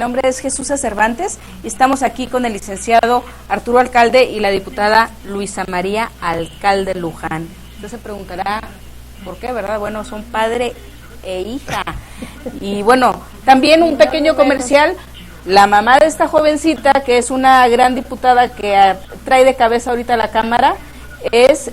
nombre es Jesús Cervantes y estamos aquí con el licenciado Arturo Alcalde y la diputada Luisa María Alcalde Luján. Usted se preguntará por qué, ¿verdad? Bueno, son padre e hija. Y bueno, también un pequeño comercial. La mamá de esta jovencita, que es una gran diputada que trae de cabeza ahorita la Cámara, es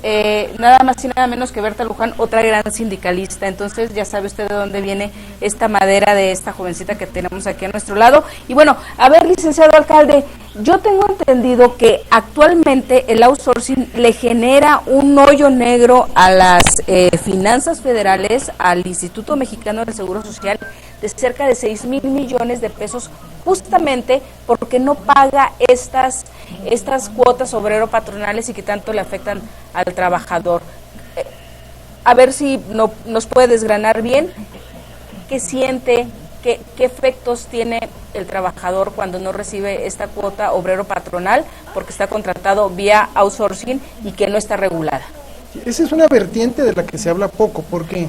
nada más y nada menos que Berta Luján, otra gran sindicalista. Entonces ya sabe usted de dónde viene esta madera de esta jovencita que tenemos aquí a nuestro lado. Y bueno, a ver, licenciado alcalde, yo tengo entendido que actualmente el outsourcing le genera un hoyo negro a las finanzas federales, al Instituto Mexicano del Seguro Social, de cerca de 6,000 millones de pesos, justamente porque no paga estas cuotas obrero-patronales y que tanto le afectan al trabajador. A ver si nos puede desgranar bien qué siente, qué efectos tiene el trabajador cuando no recibe esta cuota obrero-patronal porque está contratado vía outsourcing y que no está regulada. Esa es una vertiente de la que se habla poco, porque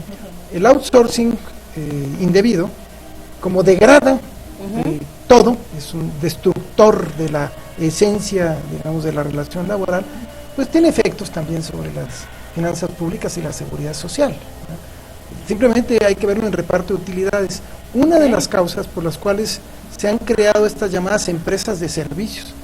el outsourcing indebido, como degrada todo, es un destructor de la esencia, digamos, de la relación laboral, pues tiene efectos también sobre las finanzas públicas y la seguridad social, ¿no? Simplemente hay que verlo en reparto de utilidades. Una de las causas por las cuales se han creado estas llamadas empresas de servicios,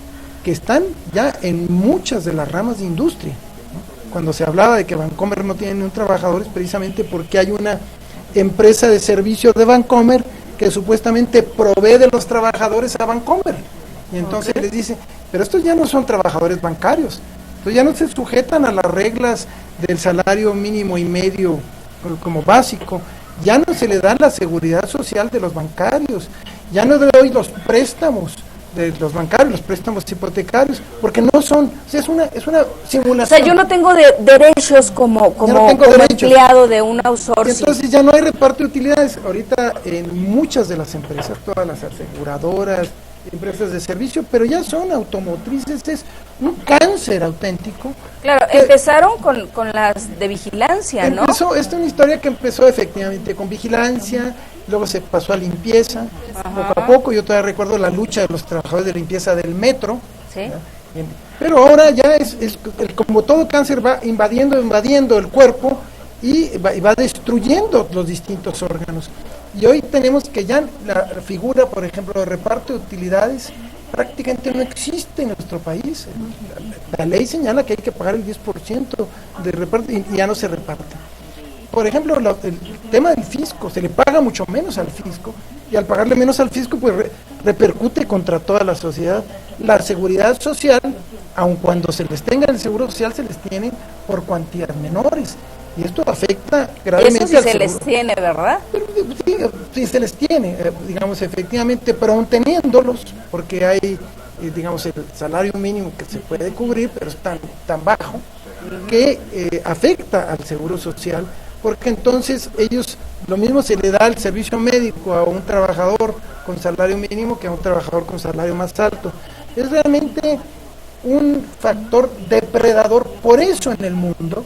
que están ya en muchas de las ramas de industria, ¿no? Cuando se hablaba de que Bancomer no tiene ni un trabajador, es precisamente porque hay una empresa de servicio de Bancomer que supuestamente provee de los trabajadores a Bancomer, y entonces les dice, pero estos ya no son trabajadores bancarios, estos ya no se sujetan a las reglas del salario mínimo y medio como básico, ya no se le da la seguridad social de los bancarios, ya no le doy los préstamos de los bancarios, los préstamos hipotecarios, porque no son, o sea, es una simulación. O sea, yo no tengo derechos como empleado de un outsourcing. Entonces ya no hay reparto de utilidades. Ahorita en muchas de las empresas, todas las aseguradoras, empresas de servicio, pero ya son automotrices, es un cáncer auténtico. Claro, empezaron con las de vigilancia, ¿no? Esta es una historia que empezó efectivamente con vigilancia, luego se pasó a limpieza, poco a poco. Yo todavía recuerdo la lucha de los trabajadores de limpieza del metro, ¿sí? Pero ahora ya es como todo cáncer va invadiendo el cuerpo y va destruyendo los distintos órganos. Y hoy tenemos que ya la figura, por ejemplo, de reparto de utilidades prácticamente no existe en nuestro país. La ley señala que hay que pagar el 10% de reparto y ya no se reparte. Por ejemplo, el tema del fisco, se le paga mucho menos al fisco, y al pagarle menos al fisco, pues repercute contra toda la sociedad. La seguridad social, aun cuando se les tenga el seguro social, se les tiene por cuantías menores, y esto afecta gravemente. Eso sí se les tiene, ¿verdad? Sí, se les tiene, digamos, efectivamente, pero aún teniéndolos, porque hay, digamos, el salario mínimo que se puede cubrir, pero es tan bajo, que afecta al seguro social, porque entonces ellos, lo mismo se le da el servicio médico a un trabajador con salario mínimo que a un trabajador con salario más alto. Es realmente un factor depredador. Por eso en el mundo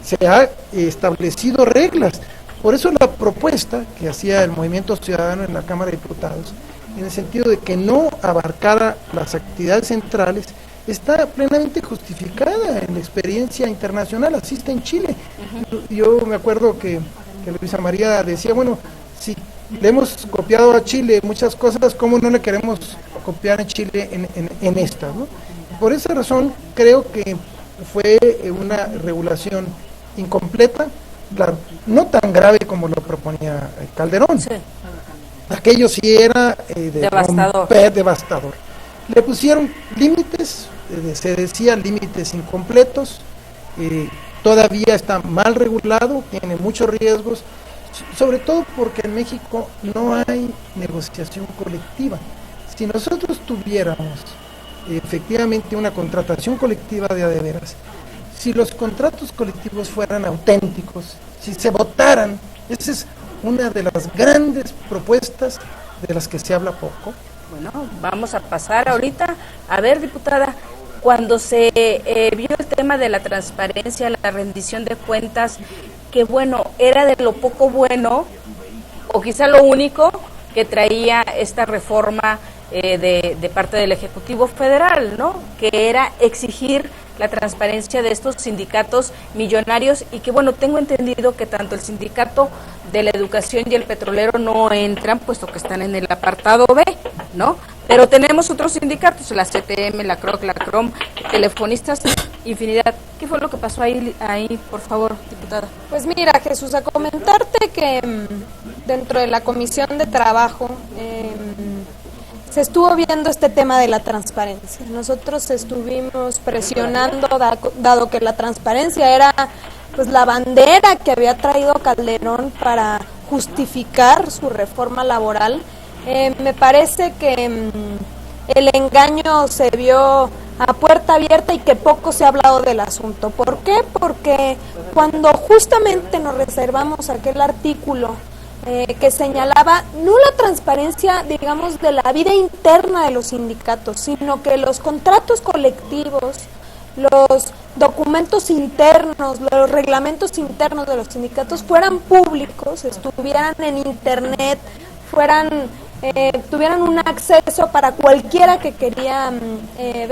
se ha establecido reglas. Por eso la propuesta que hacía el Movimiento Ciudadano en la Cámara de Diputados, en el sentido de que no abarcara las actividades centrales, está plenamente justificada en la experiencia internacional. Así está en Chile. Yo me acuerdo que Luisa María decía, bueno, si le hemos copiado a Chile muchas cosas, ¿cómo no le queremos copiar a Chile en esta, ¿no? Por esa razón creo que fue una regulación incompleta, claro, no tan grave como lo proponía Calderón. Sí. Aquello sí era devastador. Le pusieron límites, se decía límites incompletos, todavía está mal regulado, tiene muchos riesgos, sobre todo porque en México no hay negociación colectiva. Si nosotros tuviéramos efectivamente una contratación colectiva de a de veras, si los contratos colectivos fueran auténticos, si se votaran, esa es una de las grandes propuestas de las que se habla poco. Bueno, vamos a pasar ahorita. A ver, diputada, cuando se vio el tema de la transparencia, la rendición de cuentas, que bueno, era de lo poco bueno, o quizá lo único, que traía esta reforma de parte del Ejecutivo Federal, ¿no? Que era exigir la transparencia de estos sindicatos millonarios y que, bueno, tengo entendido que tanto el sindicato de la educación y el petrolero no entran, puesto que están en el apartado B, ¿no? Pero tenemos otros sindicatos, la CTM, la CROC, la CROM, telefonistas, infinidad. ¿Qué fue lo que pasó ahí, por favor, diputada? Pues mira, Jesús, a comentarte que dentro de la Comisión de Trabajo se estuvo viendo este tema de la transparencia. Nosotros estuvimos presionando, dado que la transparencia era pues la bandera que había traído Calderón para justificar su reforma laboral. Me parece que el engaño se vio a puerta abierta y que poco se ha hablado del asunto. ¿Por qué? Porque cuando justamente nos reservamos aquel artículo que señalaba no la transparencia, digamos, de la vida interna de los sindicatos, sino que los contratos colectivos, los documentos internos, los reglamentos internos de los sindicatos fueran públicos, estuvieran en internet, tuvieran un acceso para cualquiera que quería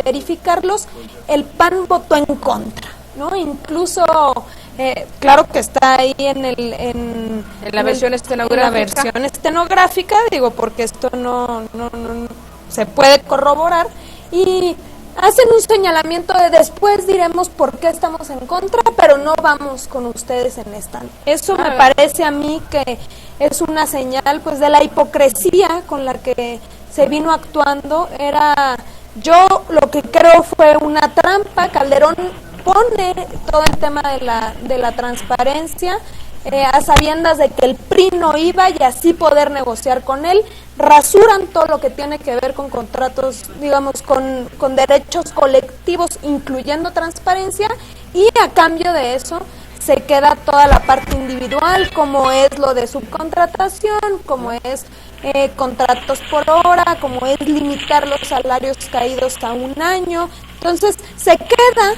verificarlos. El PAN votó en contra, ¿no? Incluso claro que está ahí en la versión estenográfica, digo, porque esto no se puede corroborar, y hacen un señalamiento de después diremos por qué estamos en contra, pero no vamos con ustedes en esta. Eso me parece a mí que es una señal pues de la hipocresía con la que se vino actuando. Yo lo que creo fue una trampa. Calderón pone todo el tema de la transparencia a sabiendas de que el PRI no iba, y así poder negociar con él. Rasuran todo lo que tiene que ver con contratos, digamos, con derechos colectivos, incluyendo transparencia, y a cambio de eso se queda toda la parte individual, como es lo de subcontratación, como es contratos por hora, como es limitar los salarios caídos a un año. Entonces se queda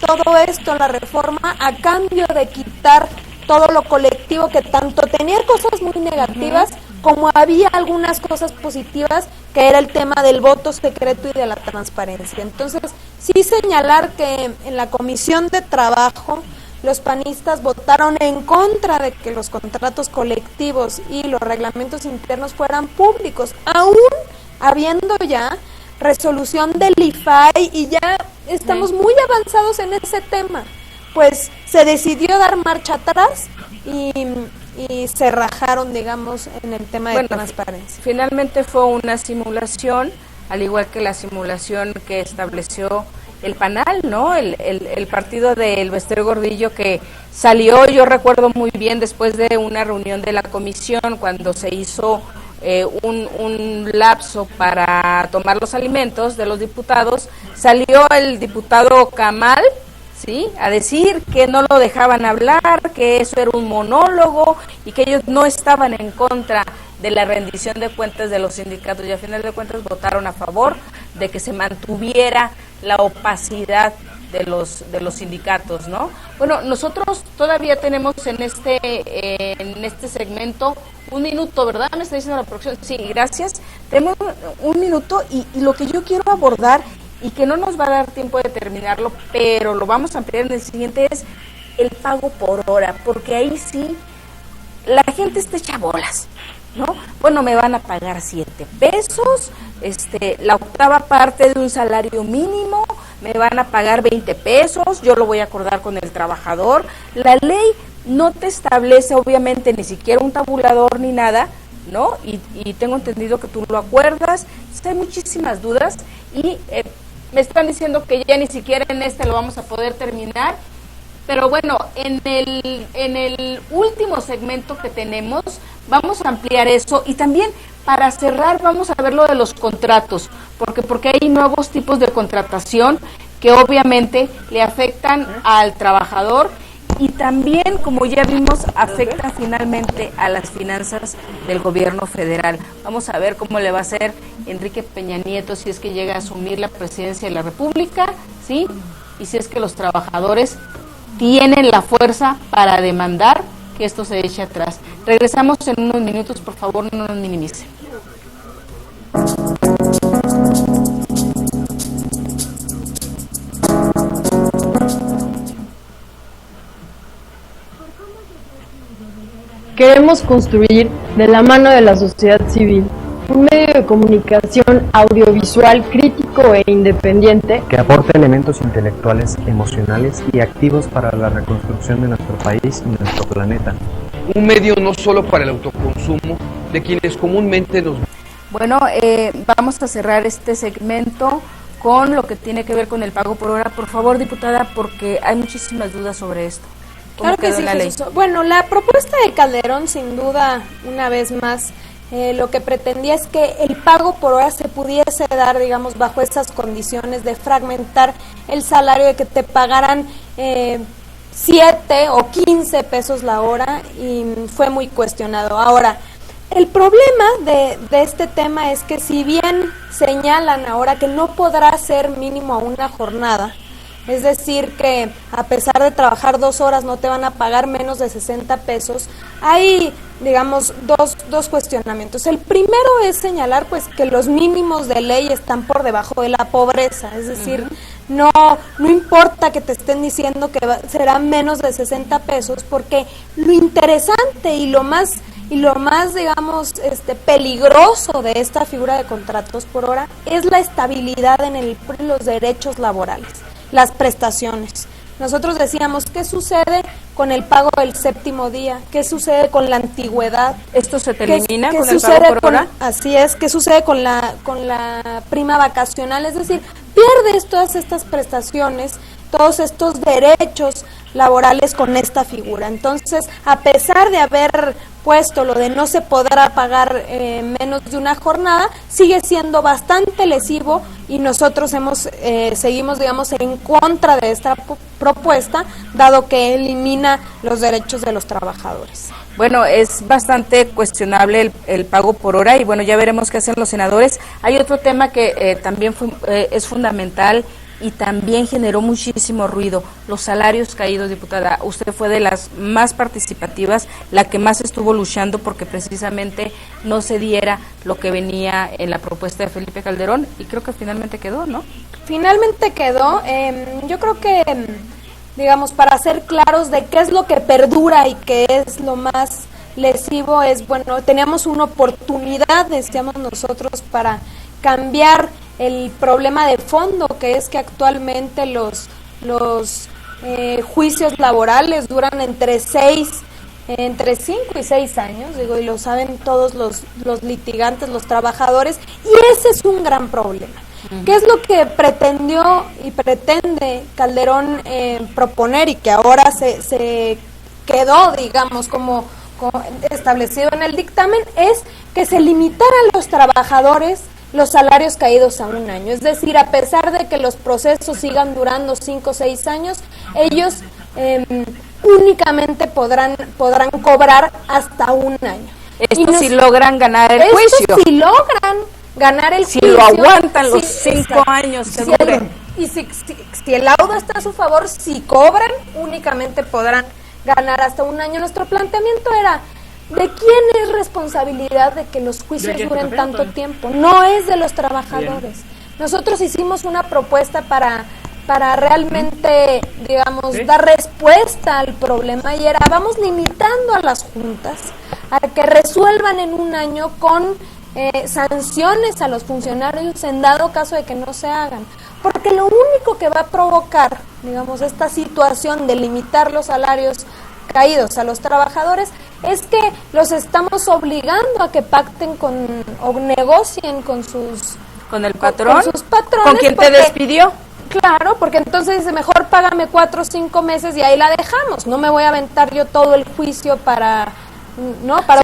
todo esto, la reforma, a cambio de quitar todo lo colectivo, que tanto tenía cosas muy negativas como había algunas cosas positivas, que era el tema del voto secreto y de la transparencia. Entonces, sí señalar que en la Comisión de Trabajo los panistas votaron en contra de que los contratos colectivos y los reglamentos internos fueran públicos, aún habiendo ya resolución del IFAI, y ya estamos muy avanzados en ese tema. Pues se decidió dar marcha atrás y se rajaron, digamos, en el tema de transparencia. Finalmente fue una simulación, al igual que la simulación que estableció el PANAL, ¿no? El partido del Bester Gordillo, que salió, yo recuerdo muy bien, después de una reunión de la comisión, cuando se hizo un lapso para tomar los alimentos de los diputados, salió el diputado Camal, ¿sí?, a decir que no lo dejaban hablar, que eso era un monólogo y que ellos no estaban en contra de la rendición de cuentas de los sindicatos, y a final de cuentas votaron a favor de que se mantuviera la opacidad de los sindicatos, ¿no? Bueno, nosotros todavía tenemos en este segmento un minuto, ¿verdad? Me está diciendo la producción. Sí, gracias. Tenemos un minuto y lo que yo quiero abordar, y que no nos va a dar tiempo de terminarlo, pero lo vamos a ampliar en el siguiente, es el pago por hora, porque ahí sí la gente está hecha bolas, ¿no? Bueno, me van a pagar 7 pesos, la octava parte de un salario mínimo, me van a pagar 20 pesos, yo lo voy a acordar con el trabajador. La ley no te establece, obviamente, ni siquiera un tabulador ni nada, ¿no? Y tengo entendido que tú lo acuerdas. Hay muchísimas dudas y me están diciendo que ya ni siquiera en lo vamos a poder terminar. Pero bueno, en el último segmento que tenemos vamos a ampliar eso, y también para cerrar vamos a ver lo de los contratos, porque hay nuevos tipos de contratación que obviamente le afectan al trabajador, y también, como ya vimos, afectan finalmente a las finanzas del gobierno federal. Vamos a ver cómo le va a hacer Enrique Peña Nieto si es que llega a asumir la presidencia de la República, ¿sí? Y si es que los trabajadores tienen la fuerza para demandar que esto se eche atrás. Regresamos en unos minutos, por favor, no nos minimicen. queremos construir, de la mano de la sociedad civil, un medio de comunicación audiovisual crítico e independiente que aporte elementos intelectuales, emocionales y activos para la reconstrucción de nuestro país y nuestro planeta. Un medio no solo para el autoconsumo de quienes comúnmente nos... Bueno, vamos a cerrar este segmento con lo que tiene que ver con el pago por hora. Por favor, diputada, porque hay muchísimas dudas sobre esto. Claro que sí, Jesús. Bueno, la propuesta de Calderón, sin duda, una vez más, lo que pretendía es que el pago por hora se pudiese dar, digamos, bajo esas condiciones de fragmentar el salario, de que te pagaran 7 o 15 pesos la hora, y fue muy cuestionado. Ahora, el problema de este tema es que si bien señalan ahora que no podrá ser mínimo a una jornada, es decir, que a pesar de trabajar 2 horas no te van a pagar menos de 60 pesos, hay, digamos, dos cuestionamientos. El primero es señalar pues que los mínimos de ley están por debajo de la pobreza, es decir, no importa que te estén diciendo que será menos de 60 pesos, porque lo interesante y lo más digamos peligroso de esta figura de contratos por hora es la estabilidad en los derechos laborales, las prestaciones. Nosotros decíamos, ¿qué sucede con el pago del séptimo día? ¿Qué sucede con la antigüedad? ¿Esto se termina ¿Qué con el sucede pago por hora? Así es, ¿qué sucede con la prima vacacional? Es decir, pierdes todas estas prestaciones, todos estos derechos laborales con esta figura. Entonces, a pesar de haber puesto lo de no se podrá pagar menos de una jornada, sigue siendo bastante lesivo, y nosotros seguimos, digamos, en contra de esta propuesta, dado que elimina los derechos de los trabajadores. Bueno, es bastante cuestionable el pago por hora, y bueno, ya veremos qué hacen los senadores. Hay otro tema que también es fundamental y también generó muchísimo ruido: los salarios caídos, diputada. Usted fue de las más participativas, la que más estuvo luchando porque precisamente no se diera lo que venía en la propuesta de Felipe Calderón, y creo que finalmente quedó, ¿no? Finalmente quedó. Yo creo que, digamos, para ser claros de qué es lo que perdura y qué es lo más lesivo, es, bueno, teníamos una oportunidad, decíamos nosotros, para cambiar el problema de fondo, que es que actualmente los juicios laborales duran entre 5 y 6 años, digo, y lo saben todos los litigantes, los trabajadores, y ese es un gran problema. ¿Qué es lo que pretendió y pretende Calderón proponer, y que ahora se quedó, digamos, como establecido en el dictamen? Es que se limitara a los trabajadores los salarios caídos a 1 año. Es decir, a pesar de que los procesos sigan durando 5 o 6 años, ellos únicamente podrán cobrar hasta 1 año. Esto si logran ganar el juicio. Si logran ganar el juicio. Si lo aguantan los 5 años. Y si el laudo está a su favor, si cobran, únicamente podrán ganar hasta 1 año. Nuestro planteamiento era: ¿de quién es responsabilidad de que los juicios duren tanto tiempo? No es de los trabajadores. Nosotros hicimos una propuesta para realmente, digamos, dar respuesta al problema, y era: vamos limitando a las juntas a que resuelvan en 1 año con sanciones a los funcionarios en dado caso de que no se hagan. Porque lo único que va a provocar, digamos, esta situación de limitar los salarios caídos a los trabajadores es que los estamos obligando a que pacten o negocien con el patrón, con sus patrones, con quien te despidió. Claro, porque entonces dice: mejor págame 4 o 5 meses y ahí la dejamos. No me voy a aventar yo todo el juicio para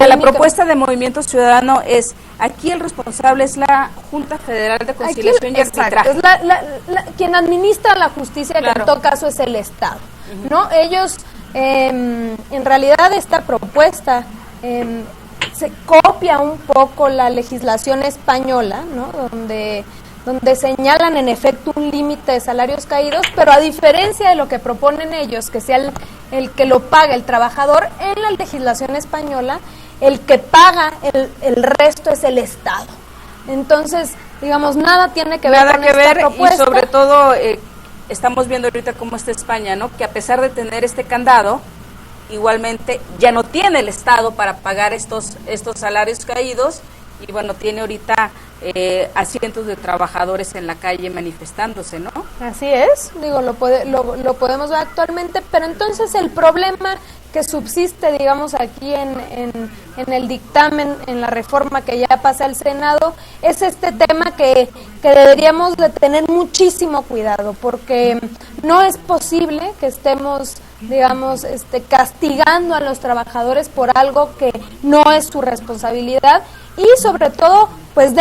la propuesta de Movimiento Ciudadano es: aquí el responsable es la Junta Federal de Conciliación y Arbitraje. Es quien administra la justicia, claro, que en todo caso es el Estado. ¿No? Ellos, en realidad, esta propuesta se copia un poco la legislación española, ¿no? Donde señalan en efecto un límite de salarios caídos, pero a diferencia de lo que proponen ellos, que sea el que lo paga el trabajador, en la legislación española el que paga el resto es el Estado. Entonces, digamos, nada tiene que ver con esta propuesta. Y sobre todo estamos viendo ahorita cómo está España, ¿no? Que a pesar de tener este candado, igualmente ya no tiene el Estado para pagar estos salarios caídos, y bueno, tiene ahorita a cientos de trabajadores en la calle manifestándose, ¿no? Así es, digo, lo podemos ver actualmente, pero entonces el problema que subsiste, digamos, aquí en el dictamen, en la reforma que ya pasa al Senado, es este tema que deberíamos de tener muchísimo cuidado, porque no es posible que estemos, digamos, castigando a los trabajadores por algo que no es su responsabilidad, y sobre todo, pues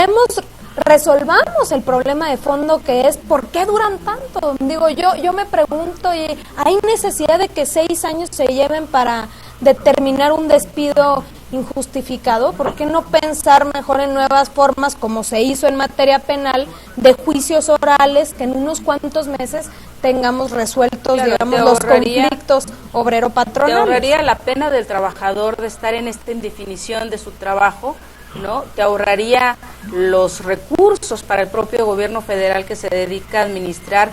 resolvamos el problema de fondo, que es ¿por qué duran tanto? Digo, yo me pregunto, ¿hay necesidad de que 6 años se lleven para determinar un despido injustificado? ¿Por qué no pensar mejor en nuevas formas, como se hizo en materia penal, de juicios orales, que en unos cuantos meses tengamos resueltos, claro, digamos, los conflictos obrero-patronales? Te ahorraría la pena del trabajador de estar en esta indefinición de su trabajo, ¿no? Te ahorraría los recursos para el propio gobierno federal, que se dedica a administrar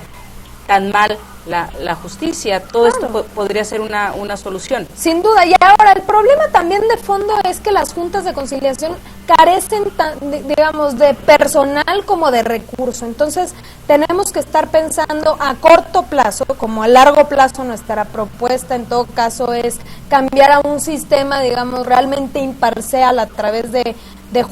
tan mal la justicia. Todo esto podría ser una solución. Sin duda. Y ahora, el problema también de fondo es que las juntas de conciliación carecen, digamos, de personal como de recurso. Entonces, tenemos que estar pensando a corto plazo, como a largo plazo. Nuestra propuesta, en todo caso, es cambiar a un sistema, digamos, realmente imparcial a través de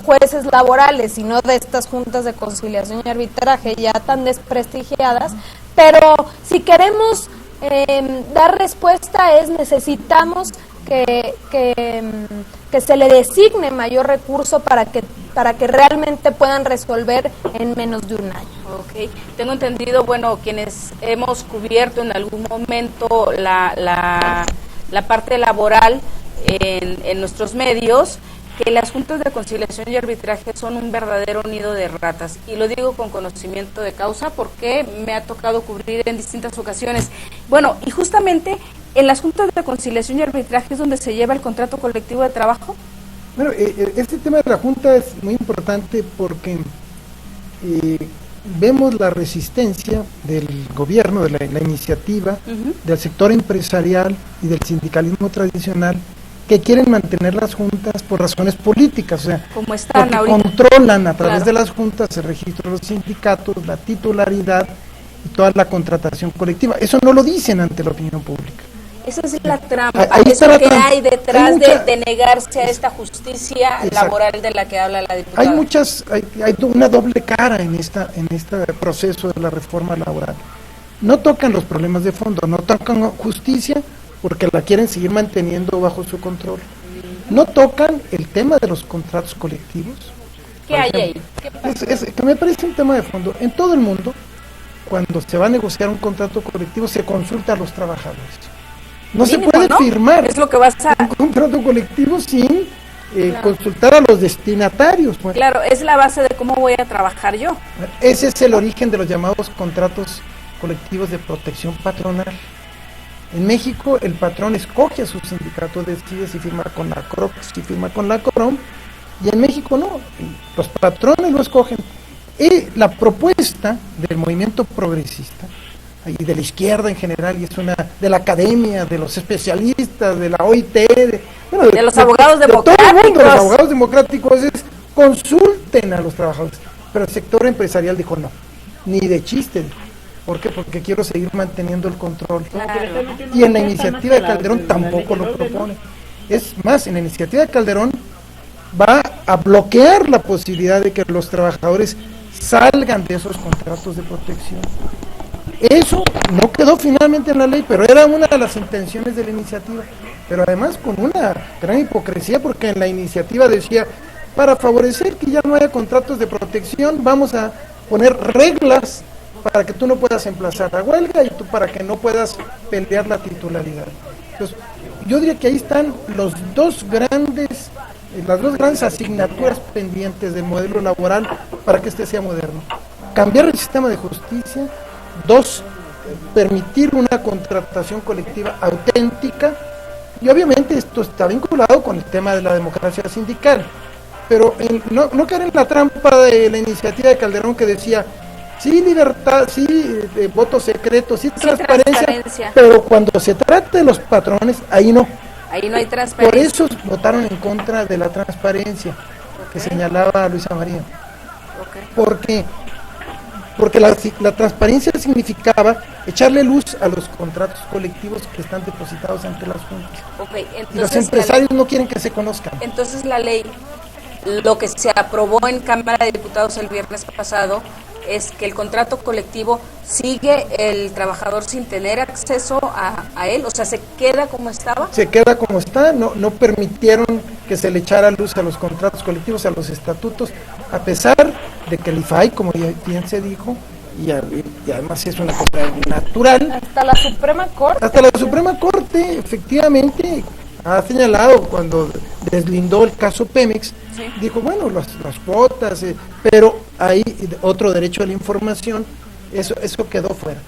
jueces laborales y no de estas juntas de conciliación y arbitraje ya tan desprestigiadas. Pero si queremos dar respuesta, necesitamos que se le designe mayor recurso para que realmente puedan resolver en menos de un año. Ok, tengo entendido, bueno, quienes hemos cubierto en algún momento la parte laboral en nuestros medios, que las juntas de conciliación y arbitraje son un verdadero nido de ratas, y lo digo con conocimiento de causa porque me ha tocado cubrir en distintas ocasiones. Bueno, y justamente en las juntas de conciliación y arbitraje es donde se lleva el contrato colectivo de trabajo. Bueno, este tema de la junta es muy importante porque vemos la resistencia del gobierno, de la iniciativa, del sector empresarial y del sindicalismo tradicional, que quieren mantener las juntas por razones políticas, o sea, como están porque ahorita controlan a través de las juntas el registro de los sindicatos, la titularidad y toda la contratación colectiva. Eso no lo dicen ante la opinión pública. Esa es la trampa, Ahí eso está que trampa. hay detrás Hay mucha, de negarse a esta justicia laboral de la que habla la diputada. Hay una doble cara en este proceso de la reforma laboral. No tocan los problemas de fondo, no tocan justicia, porque la quieren seguir manteniendo bajo su control. No tocan el tema de los contratos colectivos. ¿Qué hay ahí? Que me parece un tema de fondo. En todo el mundo, cuando se va a negociar un contrato colectivo, se consulta a los trabajadores. No mínimo, se puede firmar es lo que vas a... un contrato colectivo sin consultar a los destinatarios. Bueno, claro, es la base de cómo voy a trabajar yo. Ese es el origen de los llamados contratos colectivos de protección patronal. En México el patrón escoge a su sindicato, decide si firma con la CROC, si firma con la COROM, y en México no, los patrones lo escogen. Y la propuesta del movimiento progresista y de la izquierda en general, y es una de la academia, de los especialistas, de la OIT, de los abogados democráticos. De todo el mundo, los abogados democráticos, es consulten a los trabajadores. Pero el sector empresarial dijo no, ni de chiste. ¿Por qué? Porque quiero seguir manteniendo el control. Claro. Y en la iniciativa de Calderón tampoco lo propone. Es más, en la iniciativa de Calderón va a bloquear la posibilidad de que los trabajadores salgan de esos contratos de protección. Eso no quedó finalmente en la ley, pero era una de las intenciones de la iniciativa. Pero además con una gran hipocresía, porque en la iniciativa decía, para favorecer que ya no haya contratos de protección, vamos a poner reglas para que tú no puedas emplazar a huelga y tú para que no puedas pelear la titularidad. Entonces, yo diría que ahí están las dos grandes asignaturas pendientes del modelo laboral para que este sea moderno. Cambiar el sistema de justicia. 2, permitir una contratación colectiva auténtica, y obviamente esto está vinculado con el tema de la democracia sindical, pero no caer en la trampa de la iniciativa de Calderón, que decía sí libertad, sí voto secreto, sí transparencia, pero cuando se trata de los patrones, ahí no. Ahí no hay Por transparencia. eso votaron en contra de la transparencia que señalaba Luisa María. Ok. Porque la transparencia significaba echarle luz a los contratos colectivos que están depositados ante las juntas. Ok, Y los entonces empresarios no quieren que se conozcan. entonces la ley, lo que se aprobó en Cámara de Diputados el viernes pasado, es que el contrato colectivo sigue el trabajador sin tener acceso a él, o sea, se queda como estaba. Se queda como está, no permitieron que se le echara luz a los contratos colectivos, a los estatutos, a pesar de que el IFAI, como ya bien se dijo, y además es una cosa natural. Hasta la Suprema Corte. Hasta la Suprema Corte, efectivamente, ha señalado cuando deslindó el caso Pemex, Sí. dijo, bueno, las cuotas, pero hay otro derecho a la información, eso quedó fuera.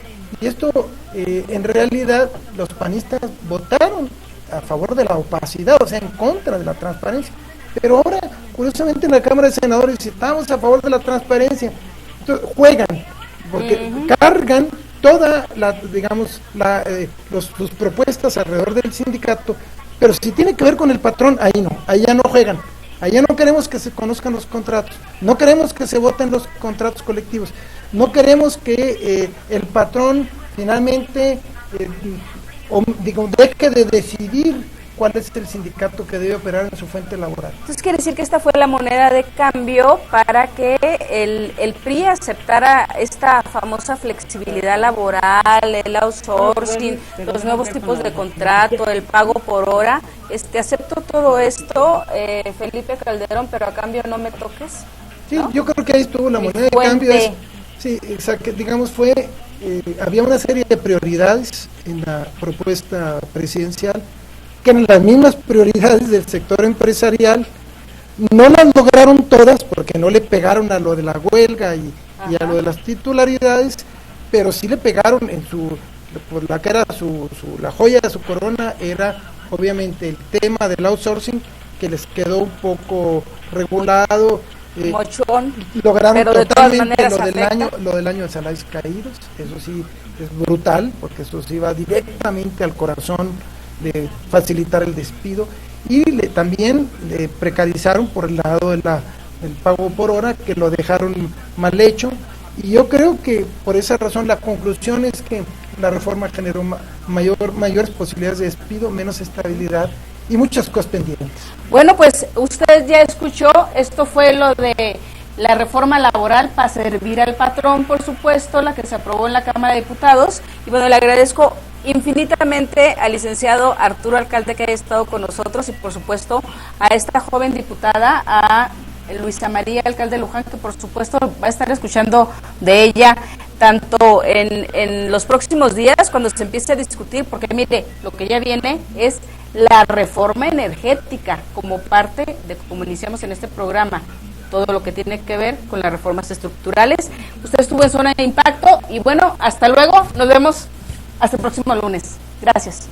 Y esto, en realidad, los panistas votaron a favor de la opacidad, o sea, en contra de la transparencia. Pero ahora, curiosamente, en la Cámara de Senadores estamos a favor de la transparencia. Entonces, juegan, porque cargan toda sus propuestas alrededor del sindicato, pero si tiene que ver con el patrón, ahí no, ahí ya no juegan. Allá no queremos que se conozcan los contratos, no queremos que se voten los contratos colectivos, no queremos que el patrón finalmente deje de decidir cuál es el sindicato que debe operar en su fuente laboral. Entonces quiere decir que esta fue la moneda de cambio para que el PRI aceptara esta famosa flexibilidad laboral, el outsourcing, los nuevos tipos de contrato, el pago por hora. Acepto todo esto, Felipe Calderón, pero a cambio no me toques. Sí, ¿no? yo creo que ahí estuvo la Mi moneda de fuente. cambio. Sí, exacto, digamos había una serie de prioridades en la propuesta presidencial que eran las mismas prioridades del sector empresarial, no las lograron todas porque no le pegaron a lo de la huelga y a lo de las titularidades, pero sí le pegaron por la que era la joya de su corona, era obviamente el tema del outsourcing, que les quedó un poco regulado. Mochón, Lograron pero de todas maneras lo del año de salarios caídos, eso sí es brutal, porque eso sí va directamente al corazón de facilitar el despido, y también le precarizaron por el lado del pago por hora, que lo dejaron mal hecho, y yo creo que por esa razón la conclusión es que la reforma generó mayores posibilidades de despido, menos estabilidad y muchas cosas pendientes. Bueno, pues usted ya escuchó, esto fue lo de la reforma laboral para servir al patrón, por supuesto, la que se aprobó en la Cámara de Diputados, y bueno, le agradezco infinitamente al licenciado Arturo Alcalde que haya estado con nosotros, y por supuesto a esta joven diputada, a Luisa María Alcalde Luján, que por supuesto va a estar escuchando de ella tanto en los próximos días cuando se empiece a discutir, porque mire, lo que ya viene es la reforma energética como parte de, como iniciamos en este programa, todo lo que tiene que ver con las reformas estructurales. Usted estuvo en Zona de Impacto y bueno, hasta luego, nos vemos hasta el próximo lunes. Gracias.